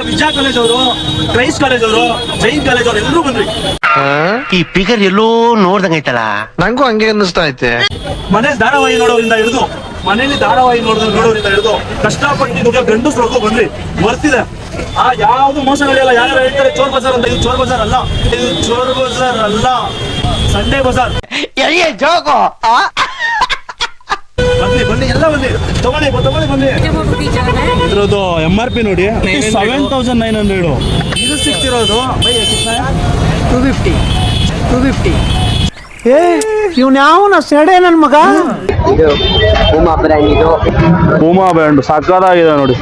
ವಿಜಯ college ಅವರು, Christ college ಅವರು, Jain college ಅವರು ಎಲ್ಲರೂ ಬಂದ್ರಿ. ಈ ಫಿಗರ್ ಎಲ್ಲೋ ನೋಡ್ದಂಗೈತಲ್ಲ, ನಂಗೂ ಹಂಗೆ ಅನ್ನಿಸ್ತಾ ಐತೆ. ಮನೇಲಿ ಧಾರಾವಾಹಿ ನೋಡೋರಿಂದ ಹಿಡಿದು, ಮನೇಲಿ ಧಾರಾವಾಹಿ ನೋಡೋರಿಂದ ಹಿಡಿದು ಕಷ್ಟಪಟ್ಟು ಗಂಡಸ್ರು ಬಂದ್ರಿ ಬರ್ತಿದೆ. ಯಾವ್ದು ಮೋಸ ನಡೆಯಲ್ಲ. ಯಾರು ಹೇಳ್ತಾರೆ ಚೋರ್ ಬಜಾರ್ ಅಂತ, ಇದು ಚೋರ್ ಬಜಾರ್ ಅಲ್ಲ, ಇದು ಚೋರ್ ಬಜಾರ್ ಅಲ್ಲ, ಸಂಡೇ ಬಜಾರ್. ಬನ್ನಿ ಬನ್ನಿ ಎಲ್ಲ ಬನ್ನಿ, ತಗೊಳ್ಳಿ ಬನ್ನಿ. ಇದ್ರದ್ದು MRP ನೋಡಿ 7,900. ಇದು ಸಿಗ್ತಿರೋದು 250. ಇವ್ನ ಯಾವನ ಸೆಡೆ ನನ್ ಮಗ. ಪೂಮಾ ಬ್ರ್ಯಾಂಡ್ ಸಾಕಾಗಿದೆ ನೋಡಿ.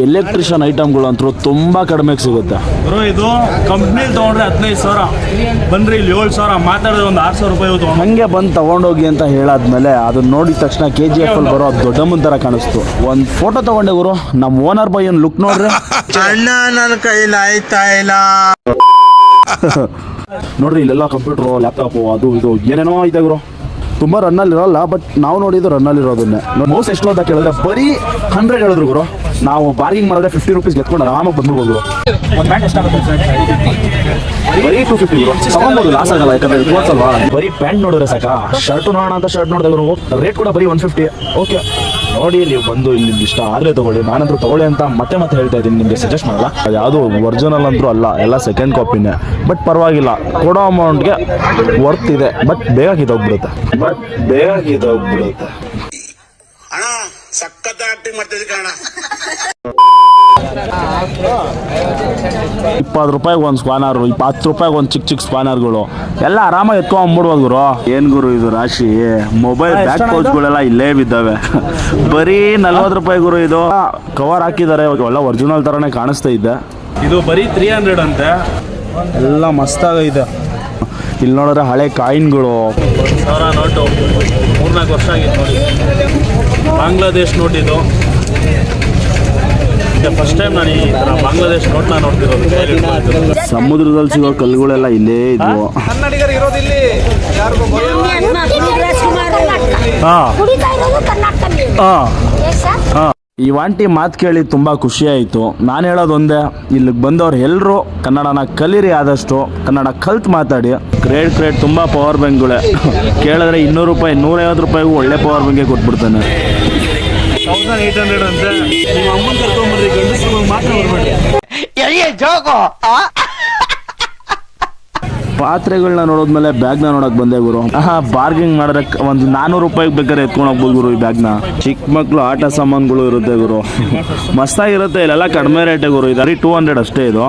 ಎಲೆಕ್ಟ್ರಿಷಿಯನ್ ಐಟಮ್ಗಳು ಅಂತೂ ತುಂಬಾ ಕಡಿಮೆಗೆ ಸಿಗುತ್ತೆ ಬ್ರೋ. ಇದು ಕಂಪ್ನಿಲಿ ತಗೊಂಡ್ರೆ 15,000, ಬಂದ್ರಿ ಇಲ್ಲಿ 7,000, ಮಾತಾಡಿದ್ರೆ ಒಂದು 6,000 ರೂಪಾಯಿ. ಹಂಗೆ ಬಂದು ತಗೊಂಡೋಗಿ ಅಂತ ಹೇಳಾದ್ಮೇಲೆ ಅದನ್ನ ನೋಡಿದ ತಕ್ಷಣ KGF ಅಲ್ಲಿ ಬರೋ ದೊಡ್ಡಮ್ಮನ ತರ ಕಾಣಿಸ್ತು. ಒಂದ್ ಫೋಟೋ ತಗೊಂಡೆ ಗುರು. ನಮ್ ಓನರ್ ಬಾಯ್ ಏನ್ ಲುಕ್ ನೋಡ್ರಿ. ಅಣ್ಣ ನನ್ನ ಕೈಲಿ ಆಯ್ತಾ ಇಲ್ಲ. ನೋಡ್ರಿ ಇಲ್ಲೆಲ್ಲ ಕಂಪ್ಯೂಟರ್, ಲ್ಯಾಪ್ಟಾಪ್, ಅದು ಇದು ಏನೇನೋ ಇದೆ ಗುರು. ತುಂಬಾ ರನ್ನಲ್ಲಿ ಇರೋಲ್ಲ, ಬಟ್ ನಾವು ನೋಡಿದ್ದು ರನ್ನಲ್ಲಿ ಇರೋದನ್ನೇ. ಮೌಸ್ ಎಷ್ಟು ಅಂತ ಕೇಳಿದ್ರೆ ಬರೀ 100 ಹೇಳಿದ್ರು ಗುರು. ನಾವು ಬಾರ್ಗಿಂಗ್ ಮಾಡಿದ್ರೆ 50 ರೂಪೀಸ್ ಎತ್ಕೊಂಡು ಆರಾಮಾಗಿ ಬಂದ್ಬಿಡ್ಬೋದು. ಬರೀ 250 ಗುರು ತಗೊಂಬೋದು, ಲಾಸ್ ಆಗಲ್ಲ. ಯಾಕಂದ್ರೆ ಕೋರ್ಸ್ ಅಲ್ವಾ. ಬರೀ ಪ್ಯಾಂಟ್ ನೋಡಿದ್ರೆ ಸಾಕ. ಶರ್ಟ್ ನೋಡೋಣ ಅಂತ ಶರ್ಟ್ ನೋಡಿದೆ ಗುರು, ರೇಟ್ ಕೂಡ ಬರೀ 150. ಓಕೆ ನೋಡಿ, ನೀವು ಬಂದು ಇಲ್ಲಿ ಇಷ್ಟ ಆಗಲೇ ತಗೊಳ್ಳಿ. ನಾನಂತೂ ತಗೊಳ್ಳಿ ಅಂತ ಮತ್ತೆ ಹೇಳ್ತಾ ಇದ್ದೀನಿ, ನಿಮಗೆ ಸಜೆಸ್ಟ್ ಮಾಡಲ್ಲ. ಯಾವುದು ಒರಿಜಿನಲ್ ಅಂದ್ರೂ ಅಲ್ಲ, ಎಲ್ಲ ಸೆಕೆಂಡ್ ಕಾಪಿನೇ. ಬಟ್ ಪರವಾಗಿಲ್ಲ, ಕೊಡೋ ಅಮೌಂಟ್ಗೆ ವರ್ತ್ ಇದೆ. ಬಟ್ ಬೇಗ ಕಿತ್ತೋಗ್ಬಿಡುತ್ತೆ. ಅಣ್ಣ ಸಖತ್ ಆಕ್ಟಿಂಗ್ ಮಾಡ್ತಿದ್ದೆ ಕಣ. 20 ರೂಪಾಯಿಗೆ ಒಂದು ಸ್ಪಾನರ್, 10 ರೂಪಾಯಿಗೆ ಒಂದು ಚಿಕ್ಕ ಸ್ಪಾನರ್ಗಳು ಎಲ್ಲ ಆರಾಮಾಗಿ ಎತ್ಕೊಂಡ್ಬಿಡ್ಬೋದು ಗುರು. ಏನ್ ಗುರು ಇದು ರಾಶಿ. ಮೊಬೈಲ್ ಬ್ಯಾಕ್ ಪೌಚ್ಗಳೆಲ್ಲ ಇಲ್ಲೇ ಬಿದ್ದಾವೆ. ಬರೀ 40 ರೂಪಾಯಿ ಗುರು. ಇದು ಕವರ್ ಹಾಕಿದ್ದಾರೆ, ಒಳ್ಳೆ ಒರಿಜಿನಲ್ ತರನೇ ಕಾಣಿಸ್ತಾ ಇದ್ದೆ. ಇದು ಬರೀ 300 ಅಂತೆ. ಎಲ್ಲ ಮಸ್ತಾಗಿದೆ. ಇಲ್ಲಿ ನೋಡಿದ್ರೆ ಹಳೆ ಕಾಯಿನ್ಗಳು, 1,000 ನೋಟು 3-4 ವರ್ಷ ಆಗಿತ್ತು ನೋಡಿ. ಬಾಂಗ್ಲಾದೇಶ್ ನೋಟ್ ಇದು. ಫಸ್ಟ್ ಟೈಮ್ ನಾನು ಈ ಥರ ಬಾಂಗ್ಲಾದೇಶ್ ನೋಟ್ನ ನೋಡ್ತಿರೋದು. ಸಮುದ್ರದಲ್ಲಿ ಸಿಗೋ ಕಲ್ಲುಗಳೆಲ್ಲ ಇಲ್ಲೇ ಇದ್ವು. ಕನ್ನಡಿಗರು ಇರೋದಿಲ್ಲಿ. ಈ ವಾಂಟಿ ಮಾತು ಕೇಳಿ ತುಂಬ ಖುಷಿ ಆಯಿತು. ನಾನು ಹೇಳೋದೊಂದೇ, ಇಲ್ಲಿಗೆ ಬಂದವ್ರು ಎಲ್ಲರೂ ಕನ್ನಡನ ಕಲೀರಿ, ಆದಷ್ಟು ಕನ್ನಡ ಕಲ್ತು ಮಾತಾಡಿ. ಗ್ರೇಟ್ ತುಂಬ ಪವರ್ ಬ್ಯಾಂಕ್ಗಳೇ. ಕೇಳಿದ್ರೆ 200 ರೂಪಾಯಿ 150 ರೂಪಾಯಿಗೂ ಒಳ್ಳೆ ಪವರ್ ಬ್ಯಾಂಕೇ ಕೊಟ್ಬಿಡ್ತಾನೆ. 1,800 ಅಂತೆ. ನಿಮ್ಮ ಅಮ್ಮನ ಕರ್ಕೊಂಡ್ಬರ್ರಿ, ಗಂಡಸ್ರು ಮಾತ್ರ ಬರ್ಬೇಡಿ. ಪಾತ್ರೆಗಳನ್ನ ನೋಡಿದ್ಮೇಲೆ ಬ್ಯಾಗ್ನ ನೋಡಕ್ ಬಂದೆ ಗುರು. ಬಾರ್ಗಿಂಗ್ ಮಾಡಿದ್ರೆ ಒಂದು 400 ರೂಪಾಯಿಗೆ ಬೇಕಾದ್ರೆ ಎತ್ಕೊಂಡು ಹೋಗ್ಬೋದು ಗುರು ಈ ಬ್ಯಾಗ್ನ. ಚಿಕ್ಕ ಮಕ್ಕಳು ಆಟ ಸಾಮಾನುಗಳು ಇರುತ್ತೆ ಗುರು, ಮಸ್ತಾಗಿರುತ್ತೆ. ಇಲ್ಲೆಲ್ಲ ಕಡಿಮೆ ರೇಟೇ ಗುರು. ಇದು 200 ಅಷ್ಟೇ. ಇದು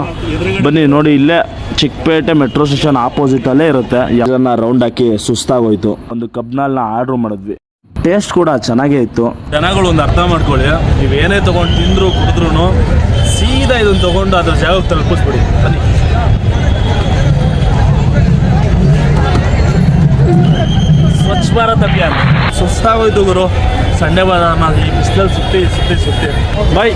ಬನ್ನಿ ನೋಡಿ, ಇಲ್ಲೇ ಚಿಕ್ಕಪೇಟೆ ಮೆಟ್ರೋ ಸ್ಟೇಷನ್ ಆಪೋಸಿಟ್ ಅಲ್ಲೇ ಇರುತ್ತೆ. ಯಾರನ್ನ ರೌಂಡ್ ಹಾಕಿ ಸುಸ್ತಾಗೋಯ್ತು. ಒಂದು ಕಬ್ನಲ್ನ ಆರ್ಡರ್ ಮಾಡಿದ್ವಿ. ಟೇಸ್ಟ್ ಕೂಡ ಚೆನ್ನಾಗೇ ಇತ್ತು. ಜನಗಳು ಒಂದು ಅರ್ಥ ಮಾಡ್ಕೊಳ್ಳಿ, ನೀವೇನೇ ತೊಗೊಂಡು ತಿಂದ್ರು ಕುಡಿದ್ರು ಸೀದಾ ಇದನ್ನು ತೊಗೊಂಡು ಅದ್ರ ಜಾಗಕ್ಕೆ ತಲುಪಿಸ್ಬಿಡಿ. ಬನ್ನಿ. ಸ್ವಚ್ಛ ಭಾರತ್ ಅಭಿಯಾನ ಸುಸ್ತಾಗೋಯ್ತು ಗುರು. ಸಂಡೇ ಬಾರ ಈ ಬಿಸಿಲಲ್ಲಿ ಸುತ್ತಿ. ಬಾಯ್.